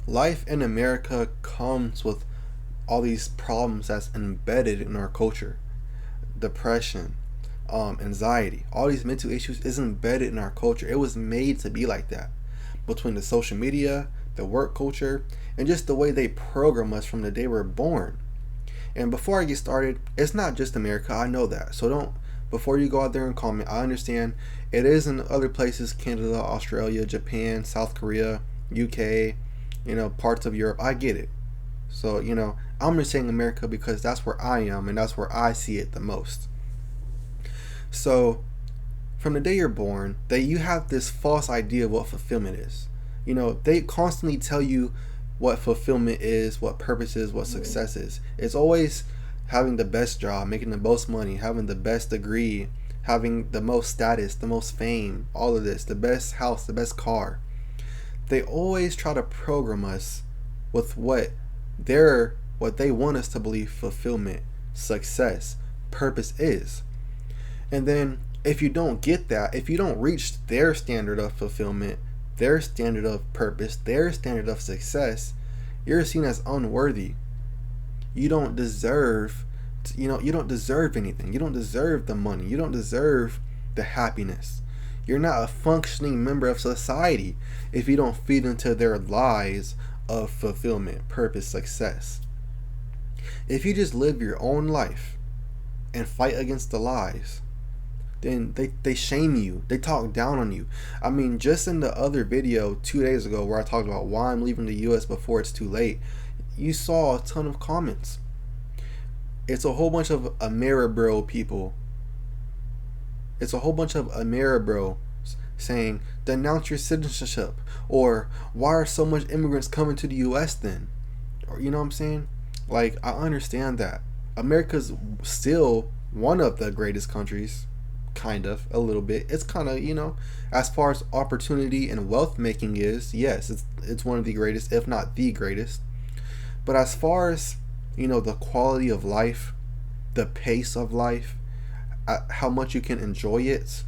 Life in America comes with all these problems that's embedded in our culture. Depression, anxiety, all these mental issues is embedded in our culture. It was made to be like that. Between the social media, the work culture, and just the way they program us from the day we're born. And before I get started, it's not just America. I know that. So don't, before you go out there and comment, I understand it is in other places: Canada, Australia, Japan, South Korea, UK, parts of Europe. I get it. So, I'm just saying America because that's where I am and that's where I see it the most. So, from the day you're born, that you have this false idea of what fulfillment is. They constantly tell you what fulfillment is, what purpose is, what success is. It's always having the best job, making the most money, having the best degree, having the most status, the most fame, all of this, the best house, the best car. They always try to program us with what they want us to believe fulfillment, success, purpose is. And then if you don't get that, if you don't reach their standard of fulfillment, their standard of purpose, their standard of success, you're seen as unworthy. You don't deserve you don't deserve anything. You don't deserve the money. You don't deserve the happiness. You're not a functioning member of society if you don't feed into their lies of fulfillment, purpose, success. If you just live your own life and fight against the lies, then they shame you. They talk down on you. I mean, just in the other video 2 days ago where I talked about why I'm leaving the US before it's too late, you saw a ton of comments. It's a whole bunch of Ameribro people. It's a whole bunch of Ameribro saying, denounce your citizenship, or why are so much immigrants coming to the US then? Or, you know what I'm saying? Like, I understand that. America's still one of the greatest countries, kind of, a little bit. It's kind of, as far as opportunity and wealth making is, yes, it's one of the greatest, if not the greatest. But as far as, the quality of life, the pace of life, how much you can enjoy it,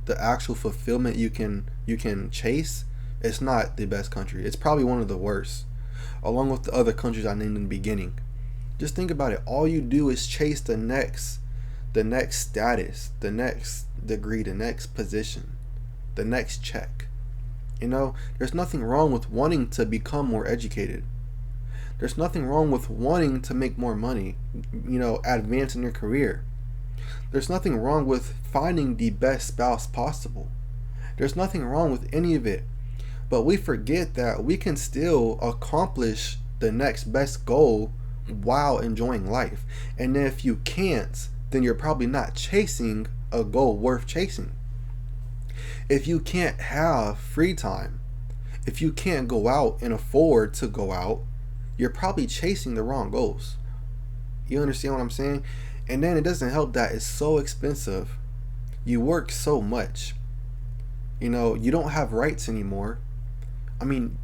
the actual fulfillment you can chase, it's not the best country. It's probably one of the worst, along with the other countries I named in the beginning. Just think about it. All you do is chase the next status, the next degree, the next position, the next check. There's nothing wrong with wanting to become more educated. There's nothing wrong with wanting to make more money, advance in your career. There's nothing wrong with finding the best spouse possible. There's nothing wrong with any of it. But we forget that we can still accomplish the next best goal while enjoying life. And if you can't, then you're probably not chasing a goal worth chasing. If you can't have free time, if you can't go out and afford to go out, you're probably chasing the wrong goals. You understand what I'm saying? And then it doesn't help that it's so expensive. You work so much. You don't have rights anymore. I mean,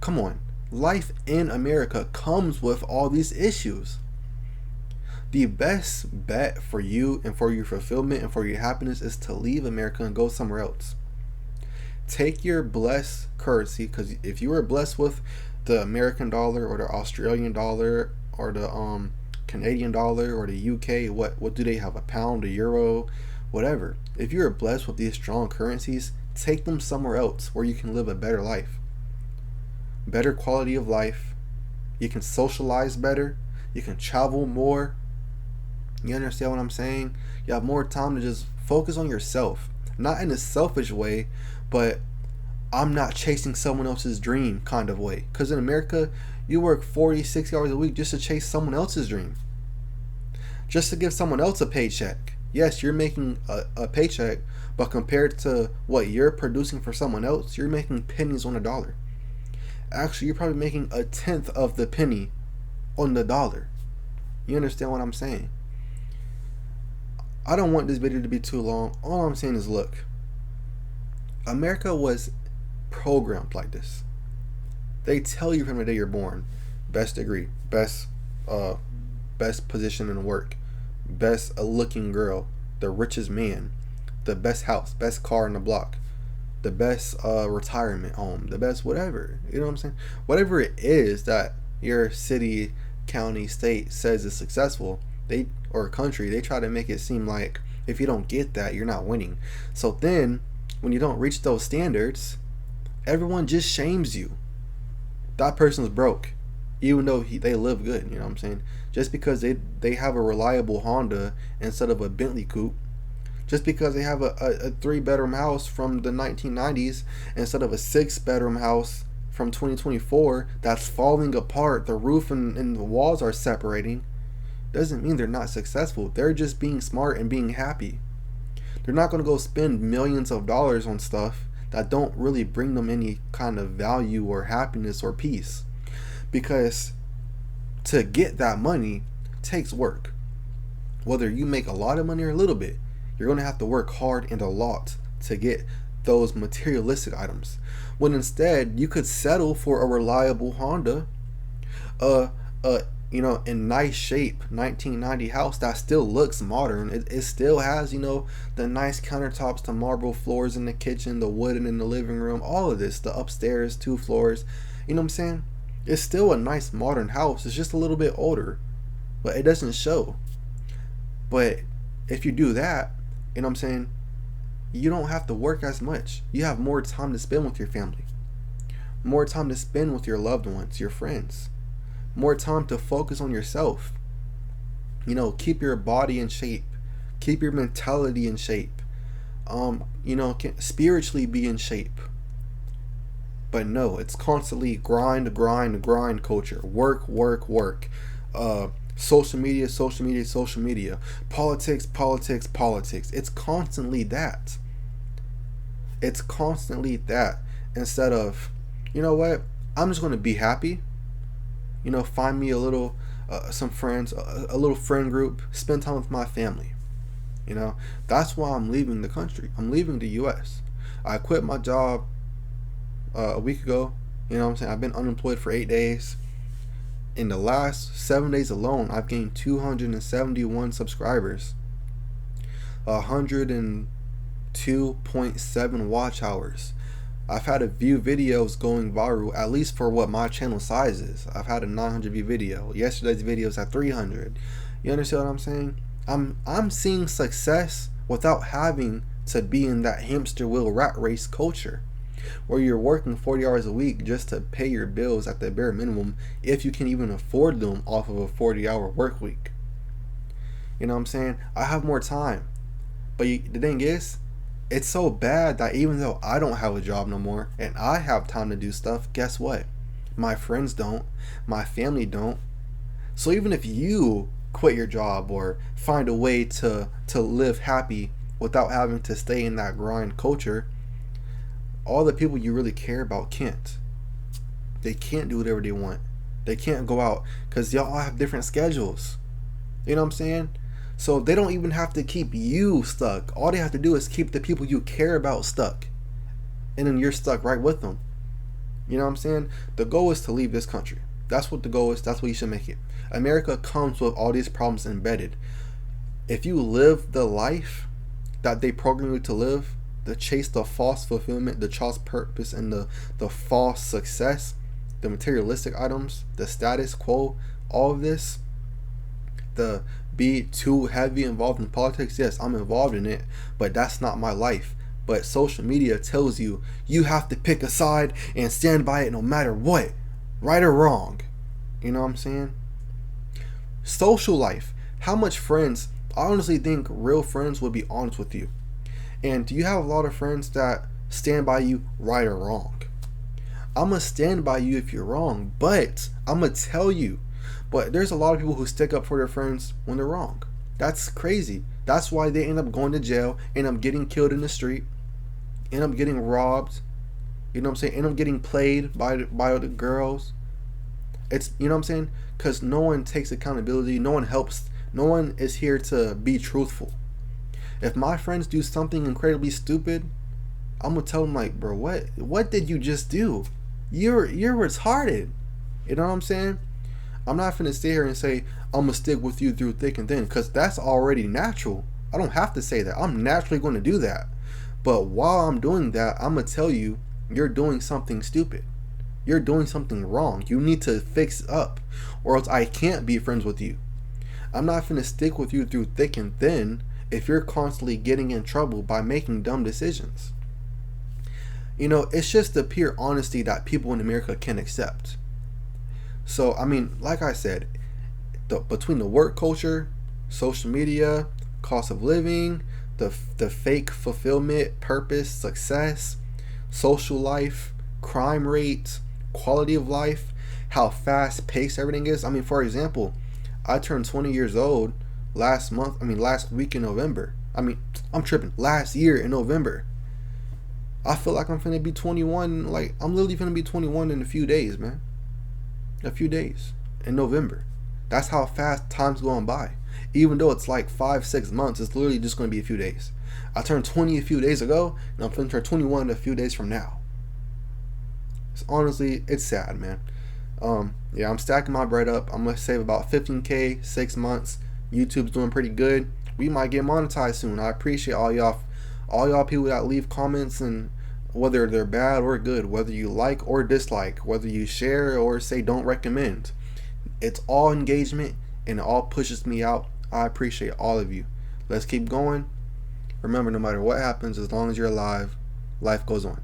come on. Life in America comes with all these issues. The best bet for you and for your fulfillment and for your happiness is to leave America and go somewhere else. Take your blessed currency, because if you were blessed with the American dollar or the Australian dollar or the Canadian dollar or the UK, what do they have? A pound, a euro, whatever. If you're blessed with these strong currencies, take them somewhere else where you can live a better life. Better quality of life. You can socialize better. You can travel more. You understand what I'm saying? You have more time to just focus on yourself. Not in a selfish way, but I'm not chasing someone else's dream kind of way. Because in America, you work 40, 60 hours a week just to chase someone else's dream. Just to give someone else a paycheck. Yes, you're making a paycheck, but compared to what you're producing for someone else, you're making pennies on a dollar. Actually, you're probably making a tenth of the penny on the dollar. You understand what I'm saying? I don't want this video to be too long. All I'm saying is, look, America was programmed like this. They tell you from the day you're born, best degree, best position in work, best looking girl, the richest man, the best house, best car in the block. the best retirement home, the best whatever. You know what I'm saying? Whatever it is that your city, county, state says is successful, they or country, they try to make it seem like if you don't get that, you're not winning. So then, when you don't reach those standards, everyone just shames you. That person's broke, even though they live good. You know what I'm saying? Just because they have a reliable Honda instead of a Bentley coupe, just because they have a 3-bedroom house from the 1990s instead of a 6-bedroom house from 2024 that's falling apart, the roof and the walls are separating, doesn't mean they're not successful. They're just being smart and being happy. They're not going to go spend millions of dollars on stuff that don't really bring them any kind of value or happiness or peace. Because to get that money takes work. Whether you make a lot of money or a little bit, you're going to have to work hard and a lot to get those materialistic items. When instead, you could settle for a reliable Honda, in nice shape 1990 house that still looks modern. It still has, the nice countertops, the marble floors in the kitchen, the wooden in the living room, all of this, the upstairs 2 floors. You know what I'm saying? It's still a nice modern house. It's just a little bit older, but it doesn't show. But if you do that, you know what I'm saying, you don't have to work as much. You have more time to spend with your family, more time to spend with your loved ones, your friends, more time to focus on yourself. Keep your body in shape, keep your mentality in shape, spiritually be in shape. But no, it's constantly grind culture. Work. Social media. Politics. It's constantly that. Instead of, you know what? I'm just going to be happy. Find me a little, some friends, a little friend group, spend time with my family. That's why I'm leaving the country. I'm leaving the U.S. I quit my job a week ago. You know what I'm saying? I've been unemployed for 8 days. In the last 7 days alone, I've gained 271 subscribers, 102.7 watch hours. I've had a few videos going viral, at least for what my channel size is. I've had a 900 view video. Yesterday's video was at 300. You understand what I'm saying? I'm seeing success without having to be in that hamster wheel rat race culture, where you're working 40 hours a week just to pay your bills at the bare minimum, if you can even afford them off of a 40-hour work week. You know what I'm saying? I have more time. But the thing is, it's so bad that even though I don't have a job no more and I have time to do stuff, guess what? My friends don't. My family don't. So even if you quit your job or find a way to live happy without having to stay in that grind culture, all the people you really care about can't. They can't do whatever they want. They can't go out because y'all have different schedules. You know what I'm saying? So they don't even have to keep you stuck. All they have to do is keep the people you care about stuck. And then you're stuck right with them. You know what I'm saying? The goal is to leave this country. That's what the goal is. That's what you should make it. America comes with all these problems embedded. If you live the life that they program you to live, the chase the false fulfillment, the false purpose, and the false success, the materialistic items, the status quo, all of this, the be too heavy involved in politics. Yes, I'm involved in it, but that's not my life. But social media tells you have to pick a side and stand by it no matter what, right or wrong. You know what I'm saying? Social life. How much friends? I honestly think real friends would be honest with you. And do you have a lot of friends that stand by you right or wrong? I'm going to stand by you if you're wrong, but I'm going to tell you. But there's a lot of people who stick up for their friends when they're wrong. That's crazy. That's why they end up going to jail, end up getting killed in the street, end up getting robbed, you know what I'm saying, end up getting played by the girls. It's, you know what I'm saying? Because no one takes accountability, no one helps, no one is here to be truthful. If my friends do something incredibly stupid, I'm gonna tell them like, bro, what did you just do? You're retarded. You know what I'm saying? I'm not finna sit here and say I'm gonna stick with you through thick and thin, because that's already natural. I don't have to say that. I'm naturally going to do that. But while I'm doing that, I'm gonna tell you you're doing something stupid. You're doing something wrong. You need to fix up, or else I can't be friends with you. I'm not gonna stick with you through thick and thin if you're constantly getting in trouble by making dumb decisions. It's just the pure honesty that people in America can accept. So, I mean, like I said, between the work culture, social media, cost of living, the fake fulfillment, purpose, success, social life, crime rates, quality of life, how fast paced everything is. I mean, for example, I turned 20 years old last week in November. I'm tripping. Last year in November. I feel like I'm finna be 21. Like, I'm literally finna be 21 in a few days, man. A few days in November. That's how fast time's going by. Even though it's like 5, 6 months, it's literally just going to be a few days. I turned 20 a few days ago, and I'm finna turn 21 a few days from now. Honestly, it's sad, man. Yeah, I'm stacking my bread up. I'm gonna save about 15K 6 months. YouTube's doing pretty good. We might get monetized soon. I appreciate all y'all people that leave comments, and whether they're bad or good, whether you like or dislike, whether you share or say don't recommend. It's all engagement and it all pushes me out. I appreciate all of you. Let's keep going. Remember, no matter what happens, as long as you're alive, life goes on.